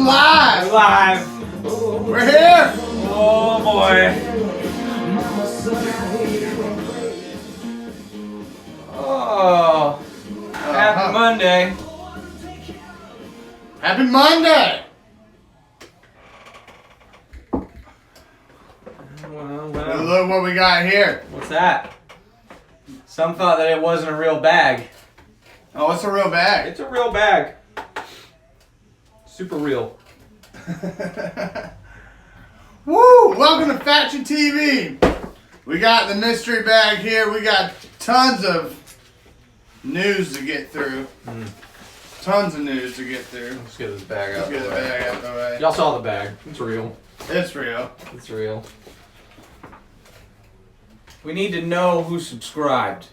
live! We're live! We're here! Oh boy! Oh! Happy Monday! Happy Monday! Well. Look what we got here. What's that? Some thought that it wasn't a real bag. Oh, it's a real bag. It's a real bag. Super real. Woo! Welcome to Faction TV. We got the mystery bag here. We got tons of news to get through. Tons of news to get through. Let's get this bag Let's out. get the bag out of the way. Y'all saw the bag. It's real. It's real. It's real. We need to know who subscribed.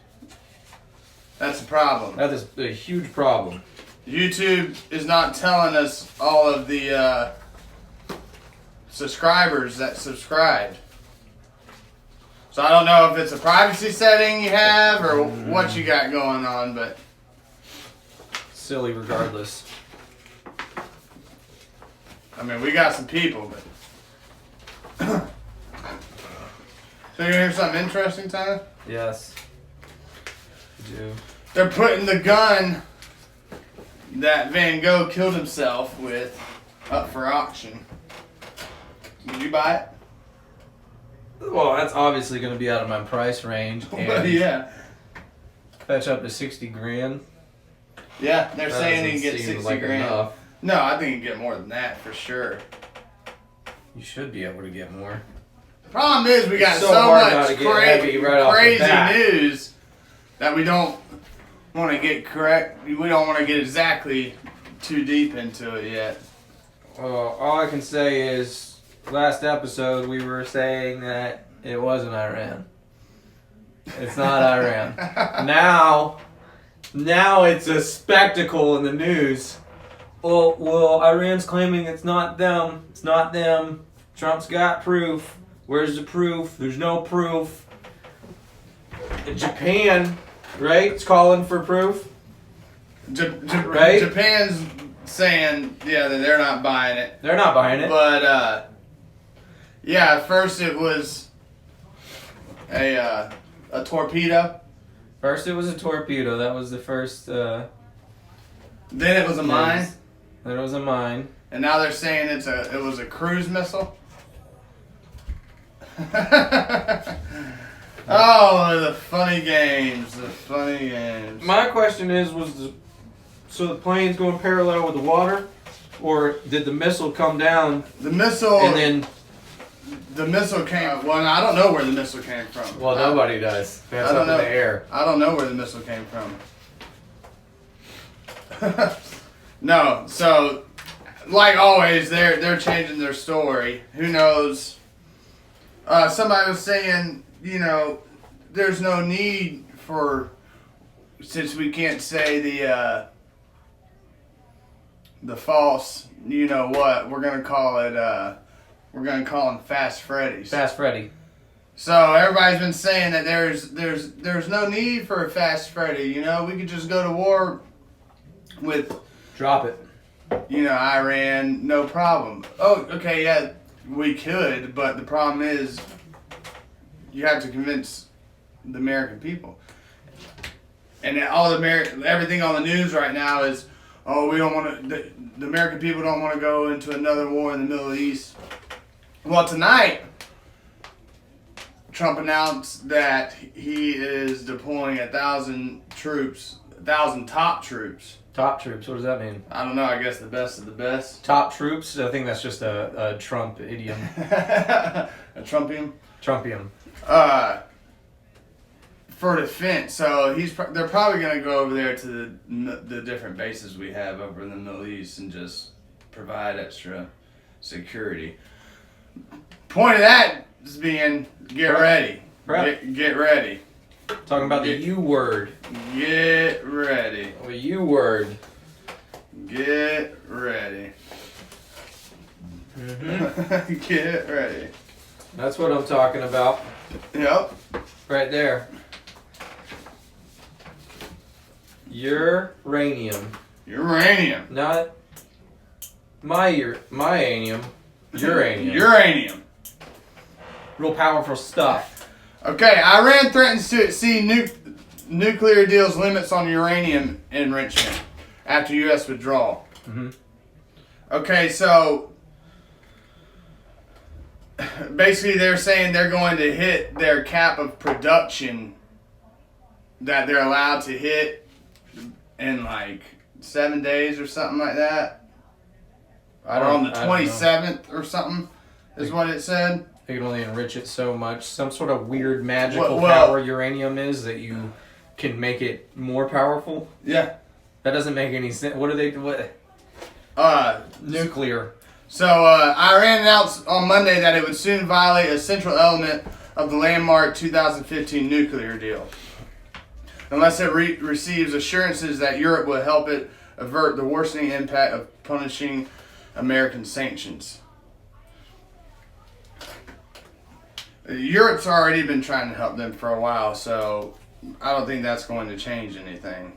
That's the problem. That is a huge problem. YouTube is not telling us all of the subscribers that subscribed. So I don't know if it's a privacy setting you have or what you got going on, but Silly regardless. I mean, we got some people, but so you hear something interesting, Tyler? Yes. We do. They're putting the gun that Van Gogh killed himself with up for auction. Did you buy it? Well, that's obviously going to be out of my price range. And Yeah. fetch up to 60 grand. Yeah, they're That saying you can doesn't get seem 60 like grand. enough. No, I think you can get more than that for sure. You should be able to get more. The problem is we got It's so hard not much to get heavy right off the crazy bat. news that we don't want to get correct. We don't want to get exactly too deep into it yet. Well, all I can say is, last episode we were saying that it wasn't Iran. It's not Iran. Now it's a spectacle in the news. Well, Iran's claiming it's not them. It's not them. Trump's got proof. Where's the proof? There's no proof. Japan, right? It's calling for proof. Right? Japan's saying, yeah, that they're not buying it. They're not buying it. But, yeah, at first it was a torpedo. First it was a torpedo. That was the first. Then it was a mine. Then it was a mine. And now they're saying it was a cruise missile. Oh, the funny games. The funny games. My question is, so the plane's going parallel with the water, or did the missile come down The missile. and then? The missile came. Well, I don't know where the missile came from. Well, nobody does. That's I don't up know. in the air. I don't know where the missile came from. No, so like always, they're changing their story. Who knows? Somebody was saying, there's no need for, since we can't say the false, you know what? We're gonna call it. We're gonna call them Fast Freddy's. Fast Freddy. So everybody's been saying that there's no need for a Fast Freddy. We could just go to war with, Drop it. Iran, no problem. Oh, okay, yeah, we could, but the problem is you have to convince the American people. And everything on the news right now is, oh, we don't want to. The American people don't want to go into another war in the Middle East. Well, tonight, Trump announced that he is deploying 1,000 troops, 1,000 top troops. Top troops. What does that mean? I don't know. I guess the best of the best. Top troops. I think that's just a Trump idiom. A Trumpian. Trumpium. For defense. So they're probably going to go over there to the different bases we have over in the Middle East and just provide extra security. Point of that is being get ready. Get ready. Talking about the U word. Get ready. The U word. Get ready. Mm-hmm. Get ready. That's what I'm talking about. Yep. Right there. Uranium. Uranium. Not uranium. Uranium. Real powerful stuff. Okay, Iran threatens to exceed nuclear deal's limits on uranium enrichment after U.S. withdrawal. Mm-hmm. Okay, so basically they're saying they're going to hit their cap of production that they're allowed to hit in like 7 days or something like that. Or on the 27th or something is what it said. They can only enrich it so much. Some sort of weird magical power uranium is that you can make it more powerful. Yeah. That doesn't make any sense. What are they? What? Nuclear. So Iran announced on Monday that it would soon violate a central element of the landmark 2015 nuclear deal, unless it receives assurances that Europe will help it avert the worsening impact of punishing American sanctions. Europe's already been trying to help them for a while, so I don't think that's going to change anything.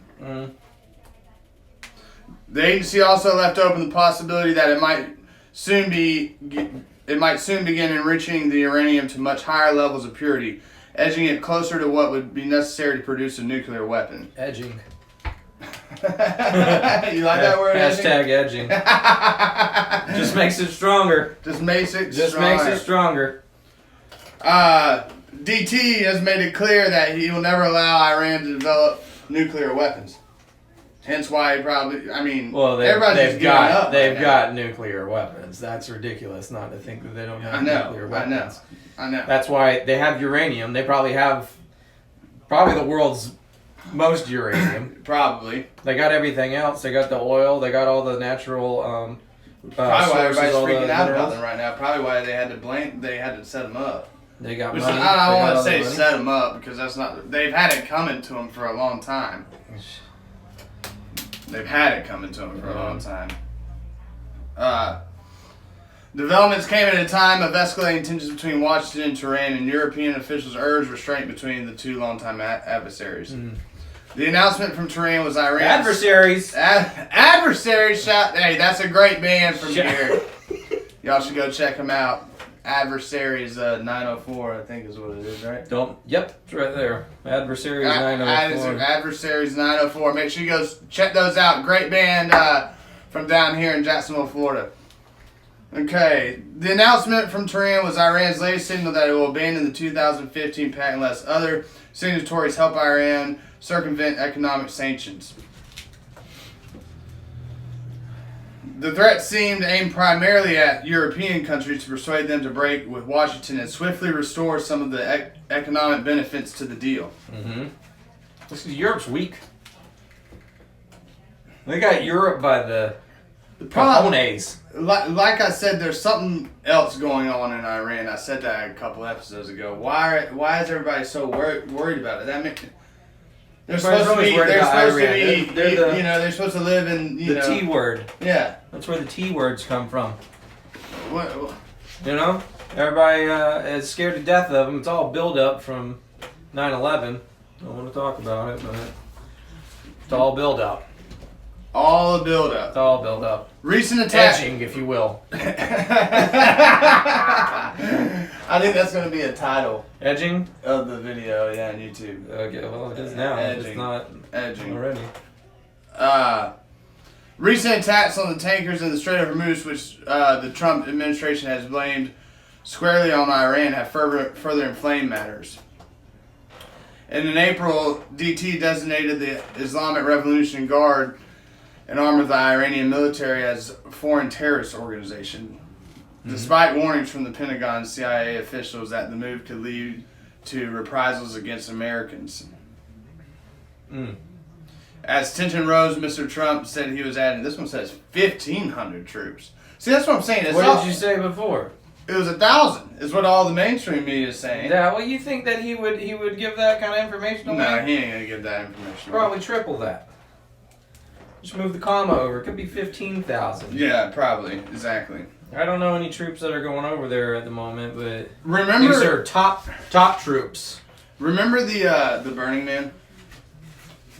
The agency also left open the possibility that it might soon begin enriching the uranium to much higher levels of purity, edging it closer to what would be necessary to produce a nuclear weapon. Edging. You like that word? Hashtag edging. Just makes it stronger. Just makes it stronger. DT has made it clear that he will never allow Iran to develop nuclear weapons. Hence why he probably, everybody's just they've got nuclear weapons. That's ridiculous not to think that they don't have nuclear weapons. I know. That's why they have uranium. They probably have the world's most uranium. Probably. They got everything else. They got the oil. They got all the natural probably why everybody's freaking out minerals. about them right now. Probably why they had to set them up. They got money. I don't want to say set them up because that's not. They've had it coming to them for a long time. They've had it coming to them for a long time. Developments came at a time of escalating tensions between Washington and Tehran, and European officials urged restraint between the two longtime adversaries. The announcement from Tehran was Iran's... Adversaries! Adversaries! Hey, that's a great band from here. Y'all should go check them out. Adversaries 904, I think is what it is, right? Yep, it's right there. Adversaries 904. Adversaries 904. Make sure you go check those out. Great band from down here in Jacksonville, Florida. Okay, the announcement from Tehran was Iran's latest signal that it will abandon the 2015 pact unless other signatories help Iran circumvent economic sanctions. The threat seemed aimed primarily at European countries to persuade them to break with Washington and swiftly restore some of the economic benefits to the deal. This is Europe's weak. They got Europe by the cojones. Like I said, there's something else going on in Iran. I said that a couple episodes ago. Why is everybody so worried about it? That mean, they're supposed to be. They're supposed to live in the T word. Yeah, that's where the T words come from. What? You know, everybody is scared to death of them. It's all build up from 9/11. Don't want to talk about it, but it's all build up. All the build up. It's all build up. Recent attack. Edging, if you will. I think that's going to be a title. Edging? Of the video, yeah, on YouTube. Okay, well, it is now. Edging. It's not edging already. Recent attacks on the tankers in the Strait of Hormuz, which the Trump administration has blamed squarely on Iran, have further inflamed matters. And in April, DT designated the Islamic Revolution Guard, an arm of the Iranian military, as a foreign terrorist organization, despite warnings from the Pentagon and CIA officials that the move could lead to reprisals against Americans. As tension rose, Mr. Trump said he was adding, this one says 1,500 troops. See, that's what I'm saying. What did you say before? It was 1,000, is what all the mainstream media is saying. Yeah, well, you think that he would give that kind of information away? No, he ain't going to give that information away. Probably triple that. Just move the comma over. It could be 15,000. Yeah, probably. Exactly. I don't know any troops that are going over there at the moment, but remember, these are top troops. Remember the Burning Man?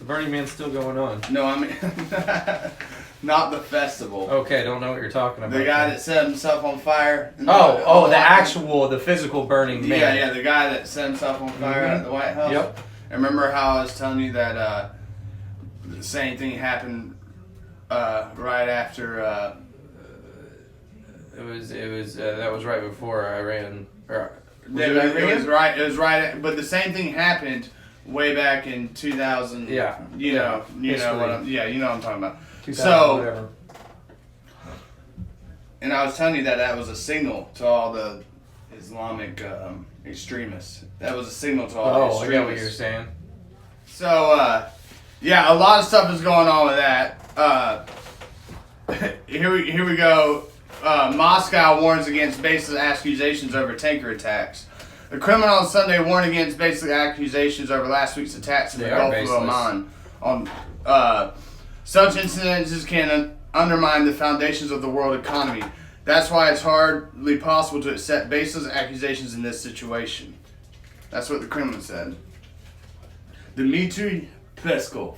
The Burning Man's still going on. No, I mean Not the festival. Okay, don't know what you're talking about. The guy that set himself on fire. The physical burning man. Yeah, the guy that set himself on fire at the White House. Yep. And remember how I was telling you that the same thing happened right after. It was that was right before Iran. It was right, but the same thing happened way back in 2000. Yeah. You know what I'm talking about. So, whatever. And I was telling you that was a signal to all the Islamic extremists. That was a signal to all the extremists. I get what you're saying. So, a lot of stuff is going on with that. Here we go. Moscow warns against baseless accusations over tanker attacks. The Kremlin on Sunday warned against baseless accusations over last week's attacks in the Gulf of Oman. Such incidences can undermine the foundations of the world economy. That's why it's hardly possible to accept baseless accusations in this situation. That's what the Kremlin said. Dmitry Peskov.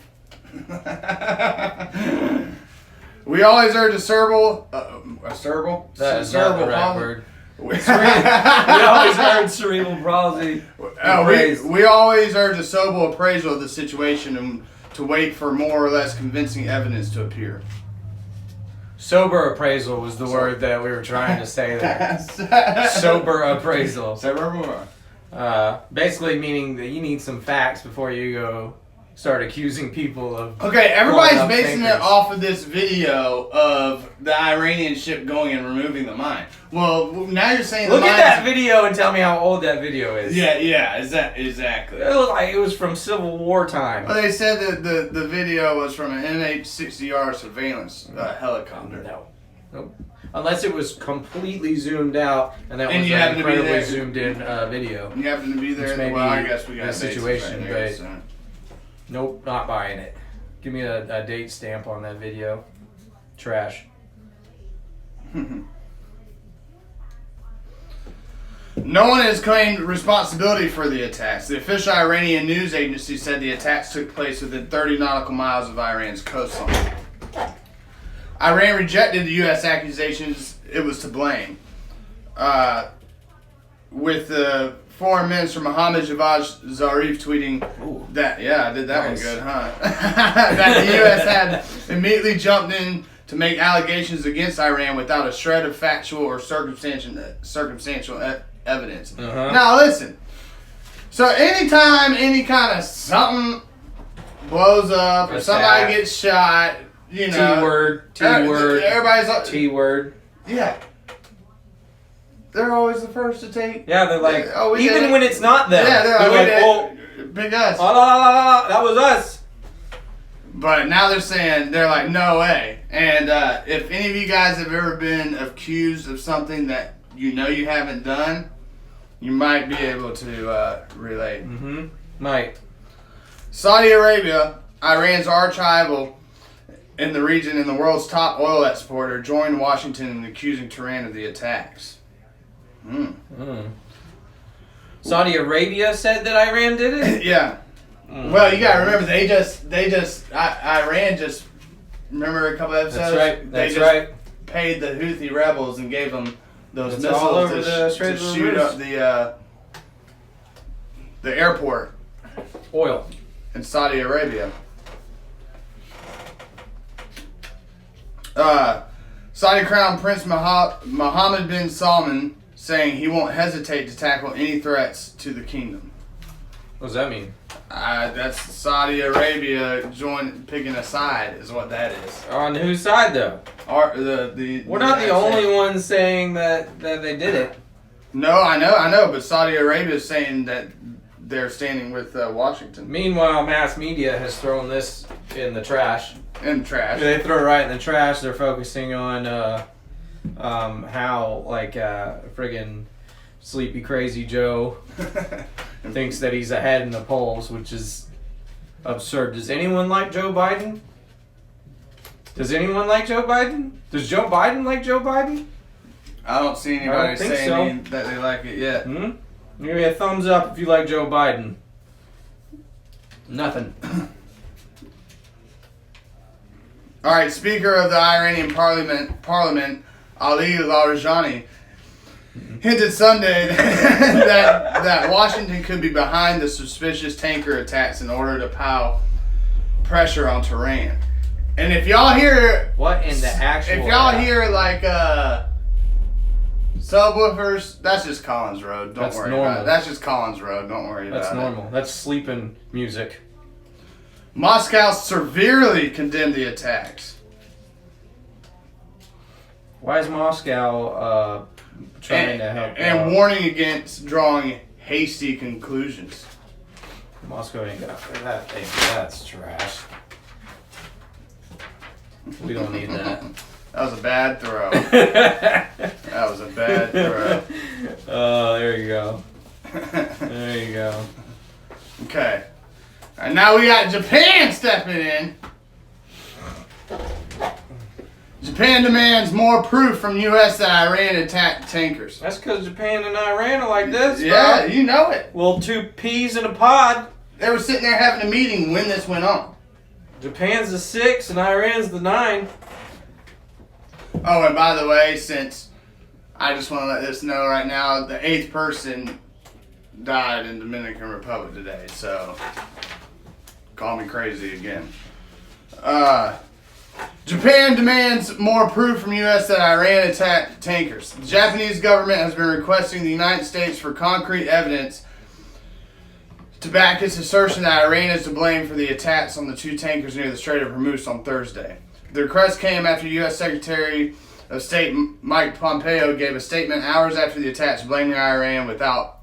We always urge a cerebral That is not the right word. We always urge cerebral palsy. We always urge a sober appraisal of the situation and to wait for more or less convincing evidence to appear. Sober appraisal was the word that we were trying to say there. Sober appraisal. Basically meaning that you need some facts before you go start accusing people of... Okay, everybody's basing it off of this video of the Iranian ship going and removing the mine. Well, now you're saying Look at that video and tell me how old that video is. Yeah, exactly. It looked like it was from Civil War time. Well, they said that the video was from an Nh-60R surveillance helicopter. No. Nope. Unless it was completely zoomed out and that was an incredibly zoomed in video. You happen to be there. Well, I guess we got a situation, right there, but nope, not buying it. Give me a date stamp on that video. Trash. No one has claimed responsibility for the attacks. The official Iranian news agency said the attacks took place within 30 nautical miles of Iran's coastline. Iran rejected the U.S. accusations it was to blame. With the Foreign Minister Mohammad Javad Zarif tweeting that, I did that one good, huh? That the U.S. had immediately jumped in to make allegations against Iran without a shred of factual or circumstantial evidence. Now listen. So anytime any kind of something blows up or somebody gets shot, you know, T-word, everybody's T-word. Yeah. They're always the first to take. Yeah, they're like, even when it's not them. Yeah, they're like, big us. That was us. But now they're like, no way. And if any of you guys have ever been accused of something that you know you haven't done, you might be able to relate. Might. Saudi Arabia, Iran's arch-rival in the region and the world's top oil exporter, joined Washington in accusing Tehran of the attacks. Saudi Arabia said that Iran did it? Yeah. Well, you gotta remember, Iran just, remember a couple episodes? That's right. Paid the Houthi rebels and gave them those missiles all over to shoot up the airport. Oil. In Saudi Arabia. Saudi Crown Prince Mohammed bin Salman saying he won't hesitate to tackle any threats to the kingdom. What does that mean? That's Saudi Arabia picking a side is what that is. On whose side though? We're not the only ones saying that they did it. No, I know, but Saudi Arabia is saying that they're standing with Washington. Meanwhile, mass media has thrown this in the trash. In the trash. They throw it right in the trash. They're focusing on how friggin' Sleepy Crazy Joe thinks that he's ahead in the polls, which is absurd. Does anyone like Joe Biden? Does anyone like Joe Biden? Does Joe Biden like Joe Biden? I don't see anybody saying that they like it yet. Give me a thumbs up if you like Joe Biden. Nothing. All right, Speaker of the Iranian Parliament, Ali Larijani, hinted Sunday that Washington could be behind the suspicious tanker attacks in order to pile pressure on Tehran. And if y'all hear hear like subwoofers, that's just Collins Road. Don't worry about it. That's just Collins Road. Don't worry about it. That's normal. That's sleeping music. Moscow severely condemned the attacks. Why is Moscow trying to help? And warning against drawing hasty conclusions. Moscow ain't got that. That's trash. We don't need that. That was a bad throw. That was a bad throw. Oh, there you go. There you go. Okay. And now we got Japan stepping in. Japan demands more proof from U.S. that Iran attacked tankers. That's because Japan and Iran are like this, bro. Yeah, you know it. Little two peas in a pod. They were sitting there having a meeting when this went on. Japan's the 6 and Iran's the 9. Oh, and by the way, since I just want to let this know right now, the 8th person died in Dominican Republic today, so call me crazy again. Japan demands more proof from U.S. that Iran attacked tankers. The Japanese government has been requesting the United States for concrete evidence to back its assertion that Iran is to blame for the attacks on the 2 tankers near the Strait of Hormuz on Thursday. The request came after U.S. Secretary of State Mike Pompeo gave a statement hours after the attacks blaming Iran without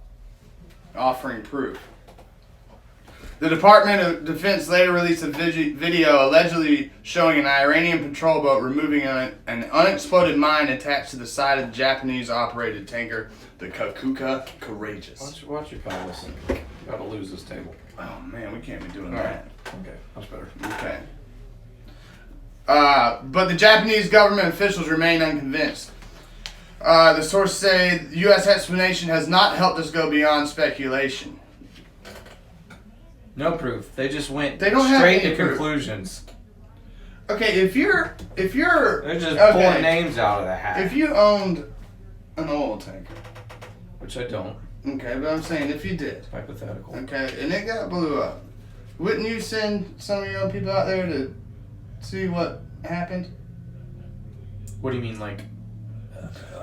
offering proof. The Department of Defense later released a video allegedly showing an Iranian patrol boat removing an unexploded mine attached to the side of the Japanese-operated tanker, the Kakuka Courageous. Watch your pal, listen. You gotta lose this table. Oh man, we can't be doing All that. right. Okay, that's better. Okay. But the Japanese government officials remain unconvinced. The sources say the U.S. explanation has not helped us go beyond speculation. No proof. They just went They don't have straight any to proof. conclusions. Okay, if you're They're just pulling names out of the hat. If you owned an oil tanker, Which I don't. okay, but I'm saying if you did, Hypothetical. okay, and it got blew up, wouldn't you send some of your own people out there to see what happened? What do you mean, like?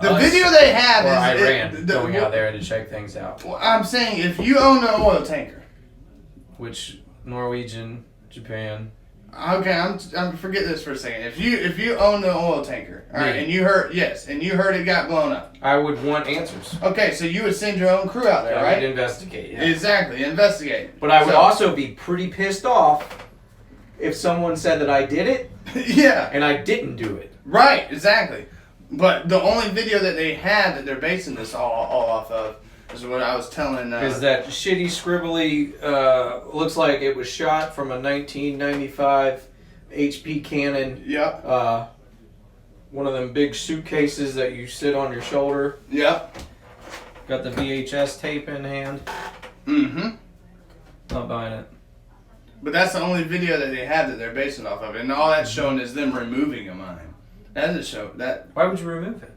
The Us video they have or is Iran going out there to check things out. Well, I'm saying if you own an oil tanker. Which Norwegian, Japan. Okay, I'm forget this for a second. If you own the oil tanker, all right, Yeah. and you heard it got blown up. I would want answers. Okay, so you would send your own crew out there, I right? would investigate. Yeah. Exactly, investigate. But I would also be pretty pissed off if someone said that I did it yeah, and I didn't do it. right, exactly. But the only video that they have that they're basing this all off of is what I was telling. Is that shitty, scribbly? Looks like it was shot from a 1995 HP Canon. Yep. One of them big suitcases that you sit on your shoulder. Yep. Got the VHS tape in hand. Mm-hmm. Not buying it. But that's the only video that they have that they're basing off of, and all that's showing is them removing a mine. That doesn't show that. Why would you remove it?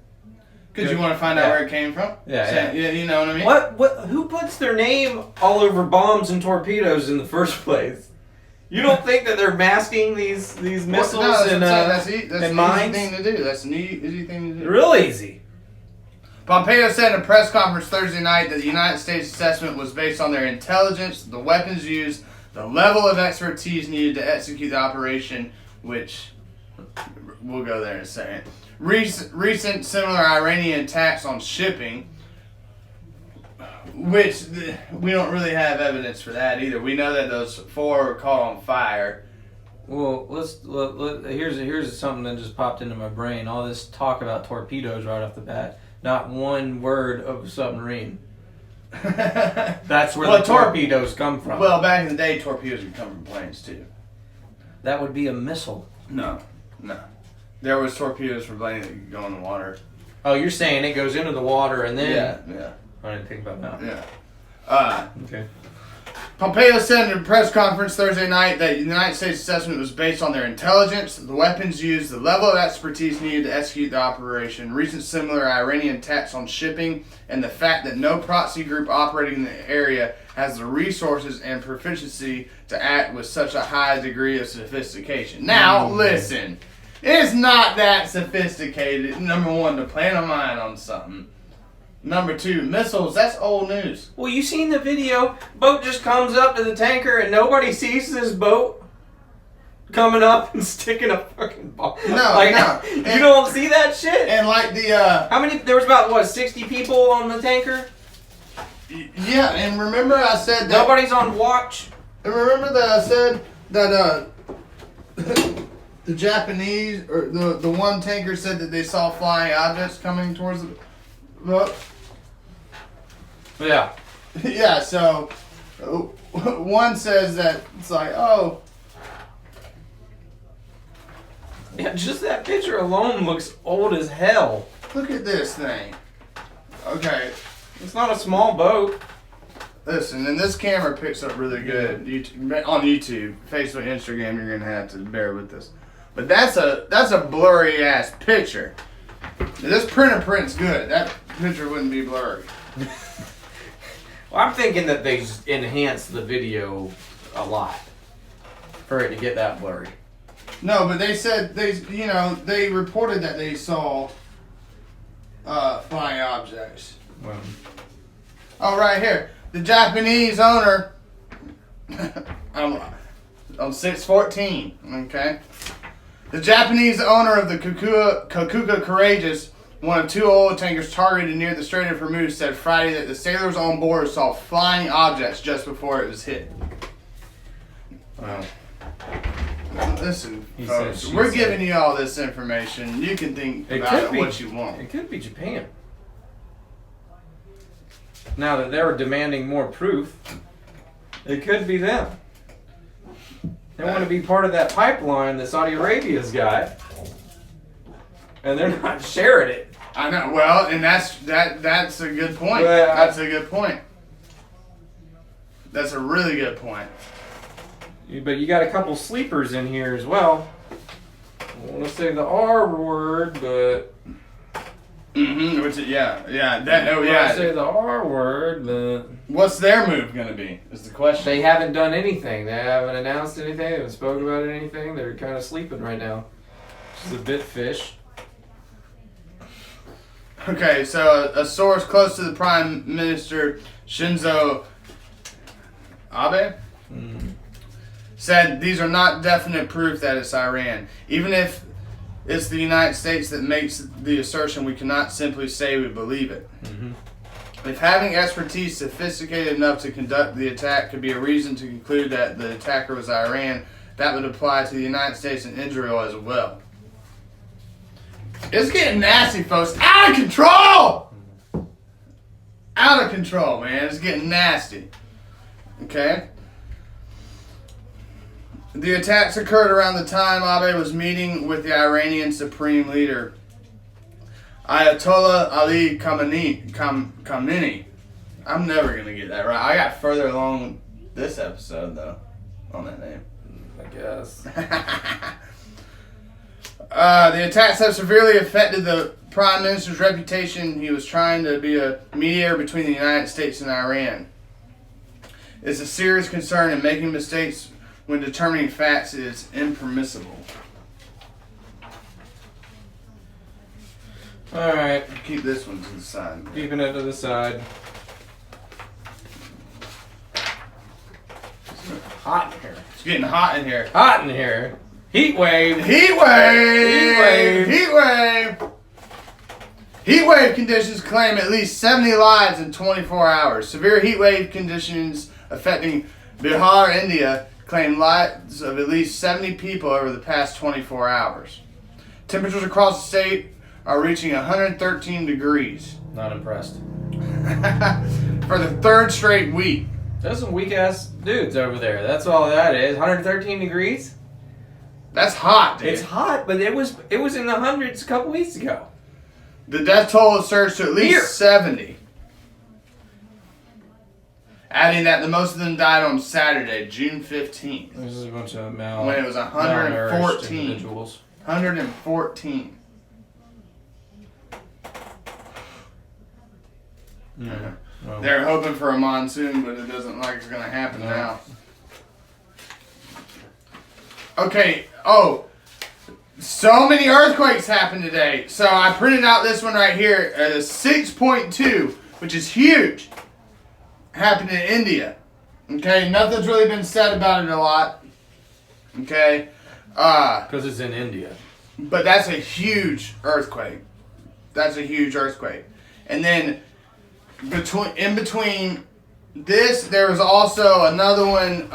Because you want to find out where it came from. Yeah. You know what I mean? What? Who puts their name all over bombs and torpedoes in the first place? You don't think that they're masking these missiles that's and an mines? easy thing to do. That's an easy thing to do. Real easy. Pompeo said in a press conference Thursday night that the United States assessment was based on their intelligence, the weapons used, the level of expertise needed to execute the operation, which we'll go there in a second. Recent similar Iranian attacks on shipping, which we don't really have evidence for that either. We know that those 4 were caught on fire. Well, here's something that just popped into my brain. All this talk about torpedoes right off the bat. Not one word of submarine. That's where the torpedoes come from. Well, back in the day, torpedoes would come from planes too. That would be a missile. No. There was torpedoes for planes that could go in the water. Oh, you're saying it goes into the water and then... Yeah. I didn't think about that. Yeah. Okay. Pompeo said in a press conference Thursday night that the United States assessment was based on their intelligence, the weapons used, the level of expertise needed to execute the operation, recent similar Iranian attacks on shipping, and the fact that no proxy group operating in the area has the resources and proficiency to act with such a high degree of sophistication. Now, listen. It's not that sophisticated, number one, to plan a mine on something. Number two, missiles, that's old news. Well, you seen the video? Boat just comes up to the tanker and nobody sees this boat coming up and sticking a fucking bomb. No, like, no. You don't see that shit? And like the, How many, there was about, 60 people on the tanker? yeah, and remember I said that... Nobody's on watch. And remember that I said that, the Japanese, or the one tanker said that they saw flying objects coming towards the boat? Yeah. Yeah, so one says that it's like, oh. Yeah, just that picture alone looks old as hell. Look at this thing. Okay, It's not a small boat. listen, and this camera picks up really good on YouTube, Facebook, Instagram. You're gonna have to bear with this, but that's a blurry ass picture. This print's good. That picture wouldn't be blurry. Well, I'm thinking that they just enhanced the video a lot for it to get that blurry. No, but they said they reported that they saw flying objects. Well, Oh, right here, the Japanese owner. on 6/14. Okay, the Japanese owner of the Kokuka Courageous, one of two oil tankers targeted near the Strait of Hormuz, said Friday that the sailors on board saw flying objects just before it was hit. well. Listen, He folks, said, we're she giving you all this information. You can think about it what you want. It could be Japan. Now that they're demanding more proof, it could be them. They want to be part of that pipeline that Saudi Arabia's got, and they're not sharing it. I know. Well, and that's a good point. Well, That's a good point. That's a really good point. But you got a couple sleepers in here as well. I don't want to say the R word, but Mm-hmm. Which, yeah. That. Oh, I yeah. say the R word, but What's their move gonna be? Is the question. they haven't done anything. They haven't announced anything. They haven't spoken about anything. They're kind of sleeping right now. Which is a bit fish. Okay, so a source close to the Prime Minister Shinzo Abe said these are not definite proof that it's Iran. Even if it's the United States that makes the assertion, we cannot simply say we believe it. If having expertise sophisticated enough to conduct the attack could be a reason to conclude that the attacker was Iran, that would apply to the United States and Israel as well. It's getting nasty, folks. Out of control! Out of control, man. It's getting nasty. Okay? The attacks occurred around the time Abe was meeting with the Iranian Supreme Leader, Ayatollah Ali Khamenei. I'm never going to get that right. I got further along this episode, though, on that name. I guess. The attacks have severely affected the Prime Minister's reputation. He was trying to be a mediator between the United States and Iran. It's a serious concern, and making mistakes when determining facts is impermissible. Alright. Keep this one to the side. Keeping it to the side. Hot in here. It's getting hot in here. Hot in here. Heat wave. Heat wave! Heat wave. Heat wave! Heat wave conditions claim at least 70 lives in 24 hours. Severe heat wave conditions affecting Bihar, India, claim lives of at least 70 people over the past 24 hours. Temperatures across the state are reaching 113 degrees. Not impressed. For the third straight week. There's some weak ass dudes over there. That's all that is. 113 degrees. That's hot, dude. It's hot, but it was in the hundreds a couple weeks ago. The death toll has surged to at least Here. 70. Adding that the most of them died on Saturday, June 15th. This is a bunch of when it was malnourished 114. individuals. 114. Yeah. Well, They're hoping for a monsoon, but it doesn't look like it's going to happen now. Okay. Oh, so many earthquakes happened today. So I printed out this one right here. 6.2, which is huge. Happened in India. Okay. Nothing's really been said about it a lot. Okay. because it's in India. But that's a huge earthquake. That's a huge earthquake. And then in between this, there was also another one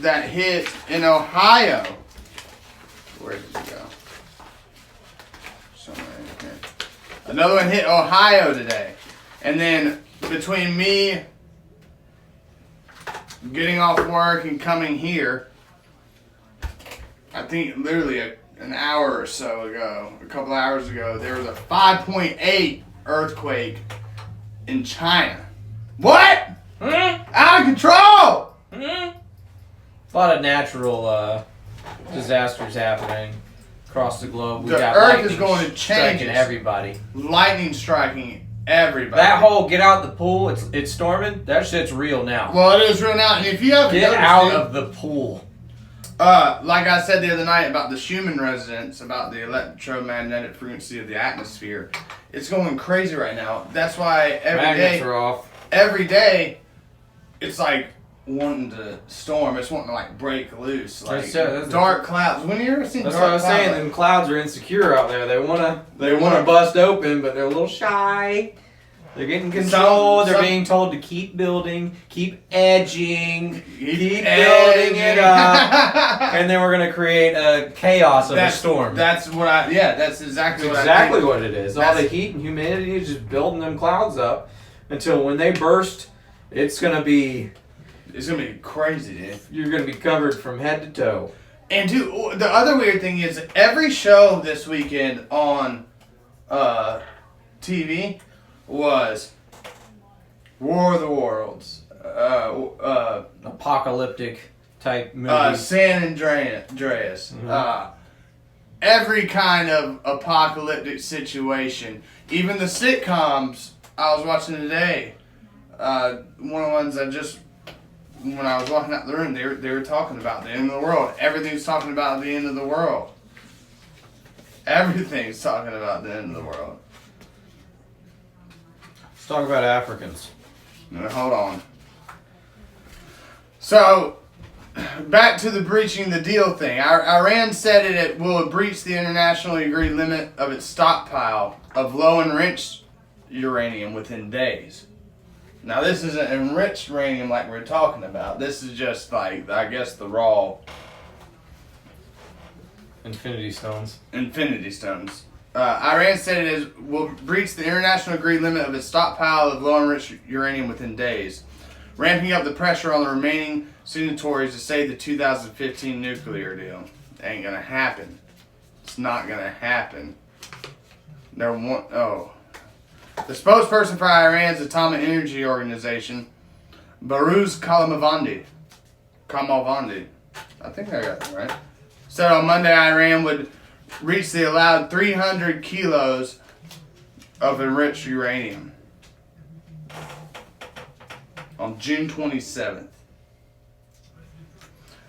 that hit in Ohio. Where did it go? Somewhere in here. Another one hit Ohio today. And then between me getting off work and coming here, I think literally an hour or so ago, a couple hours ago, there was a 5.8 earthquake in China. What? Out of control! A lot of natural disasters happening across the globe. We The got earth lightning is going to change. striking everybody. Lightning striking everybody. That whole get out the pool, it's storming, that shit's real now. Well, it is real now. And if you haven't Get noticed out it, of the pool. like I said the other night about the Schumann resonance, about the electromagnetic frequency of the atmosphere, it's going crazy right now. That's why Magnets are off. every day, it's like wanting to storm. It's wanting to like break loose, like that's dark clouds. When you ever seen That's dark what I was clouds? saying. Them clouds are insecure out there. They wanna bust open, but they're a little shy. They're getting controlled. They're being told to keep building, keep edging, keep building it up, and then we're gonna create a chaos of a storm. That's what that's exactly what it is. All the heat and humidity is just building them clouds up until when they burst, it's gonna be crazy, dude. You're gonna be covered from head to toe. And dude, the other weird thing is every show this weekend on TV was War of the Worlds, Apocalyptic type movies. San Andreas, every kind of apocalyptic situation. Even the sitcoms I was watching today, one of the ones when I was walking out the room, they were talking about the end of the world. Everything's talking about the end of the world. Everything's talking about the end of the world. Let's talk about Africans. Now, hold on. So, back to the breaching the deal thing. Iran said it will breach the internationally agreed limit of its stockpile of low enriched uranium within days. Now, this isn't enriched uranium like we're talking about. This is just like, I guess, the raw Infinity Stones. Iran said will breach the international agreed limit of its stockpile of low enriched uranium within days, ramping up the pressure on the remaining signatories to save the 2015 nuclear deal. Ain't gonna happen. It's not gonna happen. The spokesperson for Iran's Atomic Energy Organization, Baruz Kamalvandi, I think I got that right, said on Monday Iran would reach the allowed 300 kilos of enriched uranium on June 27th.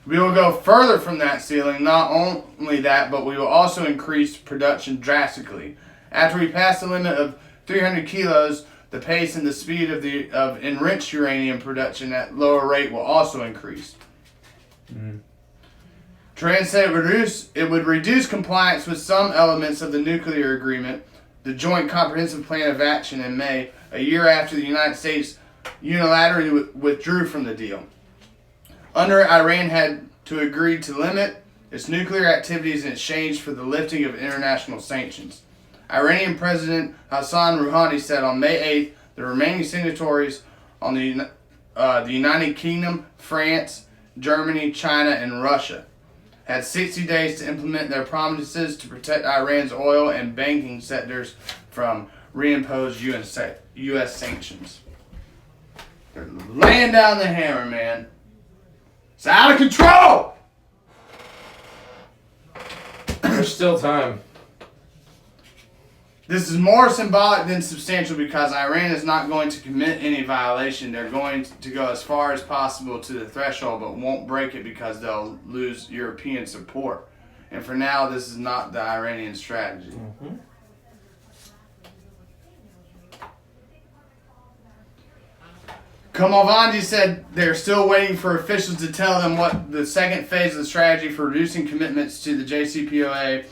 We will go further from that ceiling. Not only that, but we will also increase production drastically. After we pass the limit of 300 kilos, the pace and the speed of enriched uranium production at lower rate will also increase. Tehran said it would reduce compliance with some elements of the nuclear agreement, the Joint Comprehensive Plan of Action in May, a year after the United States unilaterally withdrew from the deal. Under it, Iran had to agree to limit its nuclear activities in exchange for the lifting of international sanctions. Iranian President Hassan Rouhani said on May 8th the remaining signatories on the United Kingdom, France, Germany, China, and Russia had 60 days to implement their promises to protect Iran's oil and banking sectors from reimposed U.S. sanctions. They're laying down the hammer, man. It's out of control! There's still time. This is more symbolic than substantial because Iran is not going to commit any violation. They're going to go as far as possible to the threshold, but won't break it because they'll lose European support. And for now, this is not the Iranian strategy. Mm-hmm. Kamalvandi said they're still waiting for officials to tell them what the second phase of the strategy for reducing commitments to the JCPOA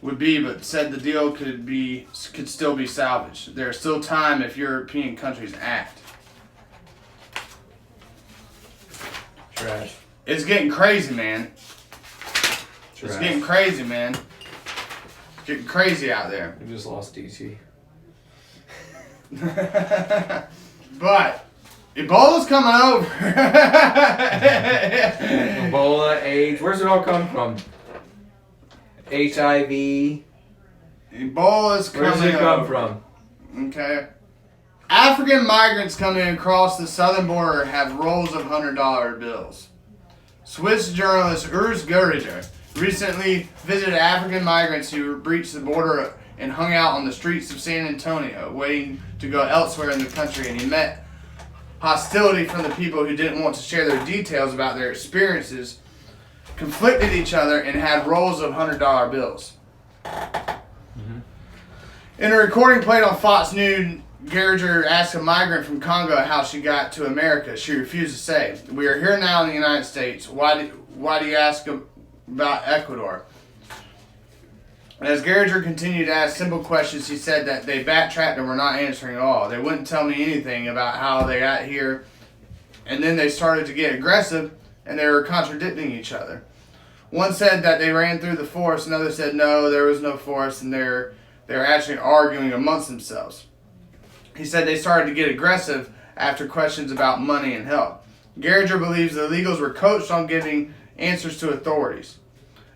would be, but said the deal could still be salvaged. There's still time if European countries act. Trash. It's getting crazy, man. Trash. It's getting crazy, man. It's getting crazy out there. We just lost DT. But Ebola's coming over. Ebola, AIDS. Where's it all come from? HIV. Ebola's coming over. Where does it come from? Okay. African migrants coming across the southern border have rolls of $100 bills. Swiss journalist Urs Gerriger recently visited African migrants who breached the border and hung out on the streets of San Antonio, waiting to go elsewhere in the country, and he met hostility from the people who didn't want to share their details about their experiences, conflicted each other, and had rolls of $100 bills. Mm-hmm. In a recording played on Fox News, Gerriger asked a migrant from Congo how she got to America. She refused to say. We are here now in the United States. Why do you ask about Ecuador? As Gerriger continued to ask simple questions, he said that they backtracked and were not answering at all. They wouldn't tell me anything about how they got here, and then they started to get aggressive, and they were contradicting each other. One said that they ran through the forest, another said no, there was no forest, and they were actually arguing amongst themselves. He said they started to get aggressive after questions about money and help. Gerriger believes the illegals were coached on giving answers to authorities.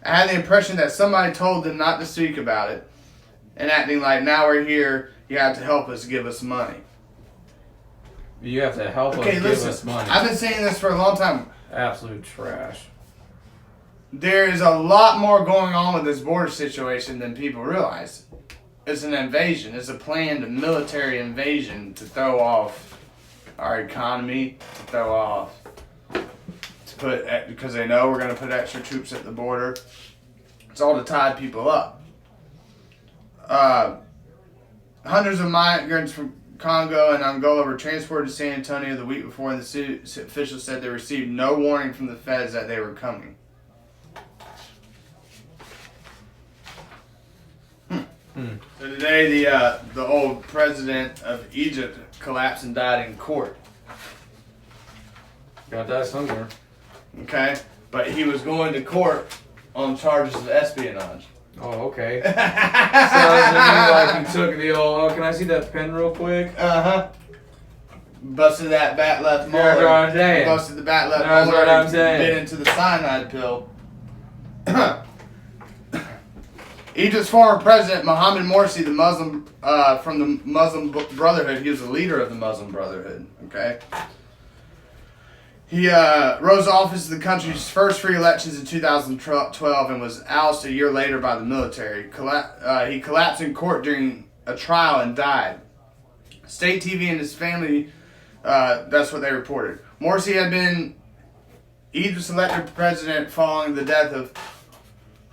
I had the impression that somebody told them not to speak about it and acting like, now we're here, you have to help us, give us money. You have to help us give us money. I've been saying this for a long time. Absolute trash. There is a lot more going on with this border situation than people realize. It's an invasion. It's a planned military invasion to throw off our economy, to throw off, because they know we're going to put extra troops at the border. It's all to tie people up. Hundreds of migrants from Congo and Angola were transported to San Antonio the week before, and the officials said they received no warning from the feds that they were coming. So today, the old president of Egypt collapsed and died in court. Got that somewhere. Okay, but he was going to court on charges of espionage. Oh, okay. Sounds to me like he took the old. Oh, can I see that pen real quick? Busted that bat left molar. That's what I'm saying. Busted the bat left That's molar. what I'm saying. Bit into the cyanide pill. Egypt's former president, Mohammed Morsi, the Muslim from the Muslim Brotherhood, he was the leader of the Muslim Brotherhood, okay? He rose to office in the country's first free elections in 2012 and was ousted a year later by the military. He collapsed in court during a trial and died. State TV and his family, that's what they reported. Morsi had been Egypt's elected president following the death of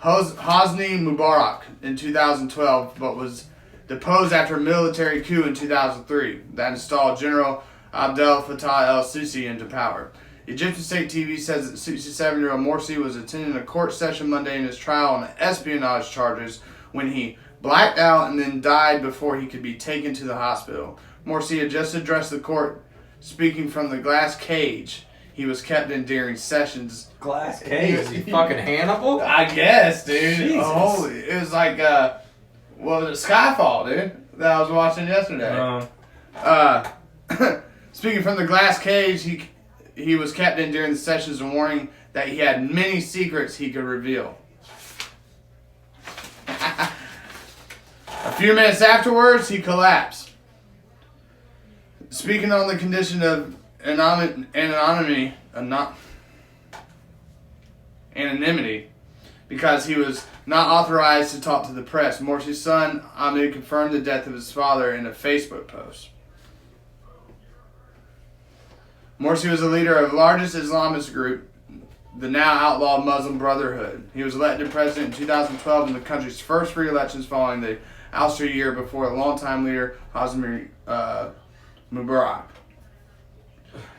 Hosni Mubarak in 2012, but was deposed after a military coup in 2003 that installed General Abdel Fattah el-Sisi into power. Egyptian state TV says that 67-year-old Morsi was attending a court session Monday in his trial on espionage charges when he blacked out and then died before he could be taken to the hospital. Morsi had just addressed the court, speaking from the glass cage he was kept in during sessions. Glass cage? Is he fucking Hannibal? I guess, dude. Jesus. Oh, it was like, what was it, Skyfall, dude, that I was watching yesterday. Speaking from the glass cage he was kept in during the sessions and warning that he had many secrets he could reveal. A few minutes afterwards, he collapsed. Speaking on the condition of anonymity because he was not authorized to talk to the press. Morsi's son, Ahmed, confirmed the death of his father in a Facebook post. Morsi was the leader of the largest Islamist group, the now outlawed Muslim Brotherhood. He was elected president in 2012 in the country's first free elections following the ouster year before the longtime leader Hosni Mubarak.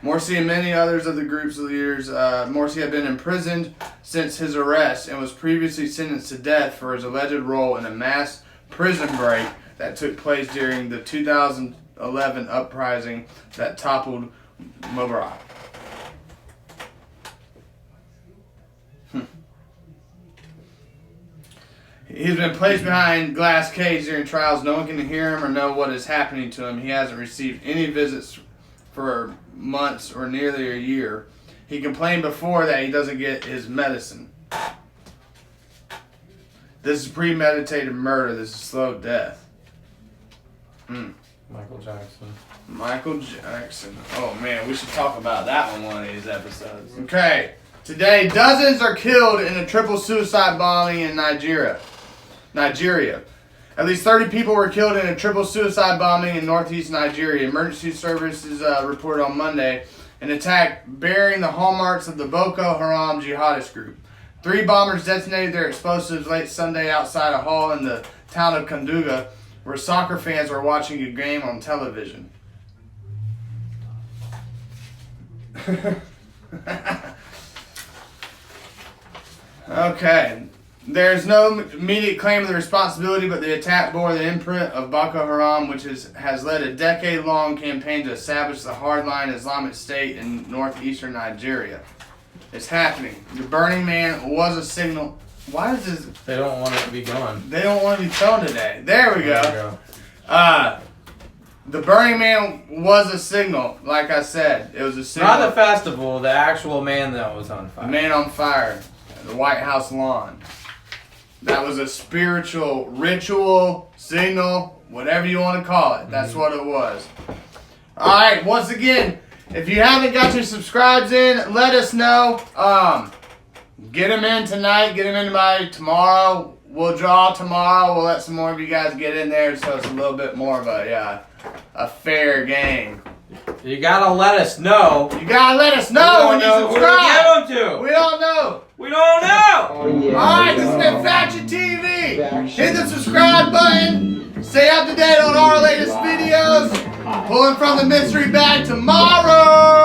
Morsi and many others of the group's leaders. Morsi had been imprisoned since his arrest and was previously sentenced to death for his alleged role in a mass prison break that took place during the 2011 uprising that toppled Mubarak. He's been placed behind glass cage during trials. No one can hear him or know what is happening to him. He hasn't received any visits for months or nearly a year. He complained before that he doesn't get his medicine. This is premeditated murder. This is slow death. Michael Jackson. Michael Jackson. Oh man, we should talk about that one of these episodes. Okay. Today, dozens are killed in a triple suicide bombing in Nigeria. At least 30 people were killed in a triple suicide bombing in northeast Nigeria. Emergency services reported on Monday an attack bearing the hallmarks of the Boko Haram jihadist group. 3 bombers detonated their explosives late Sunday outside a hall in the town of Kanduga, where soccer fans were watching a game on television. Okay. There's no immediate claim of the responsibility, but the attack bore the imprint of Boko Haram, which has led a decade-long campaign to establish the hardline Islamic State in northeastern Nigeria. It's happening. The Burning Man was a signal. Why is this? They don't want it to be gone. They don't want to be shown today. There we go. There we go. The Burning Man was a signal. Like I said, it was a signal. Not the festival, the actual man that was on fire. The man on fire. The White House lawn. That was a spiritual ritual, signal, whatever you want to call it. That's what it was. Alright, once again, if you haven't got your subscribes in, let us know. Get them in tonight, get them in by tomorrow. We'll draw tomorrow. We'll let some more of you guys get in there so it's a little bit more of a fair game. You gotta let us know. You gotta let us know when you subscribe. Who to give them to. We don't know. We don't know. Oh, yeah. Alright, this has been Faction TV. Hit the subscribe button. Stay up to date on our latest videos. Pulling from the mystery bag tomorrow.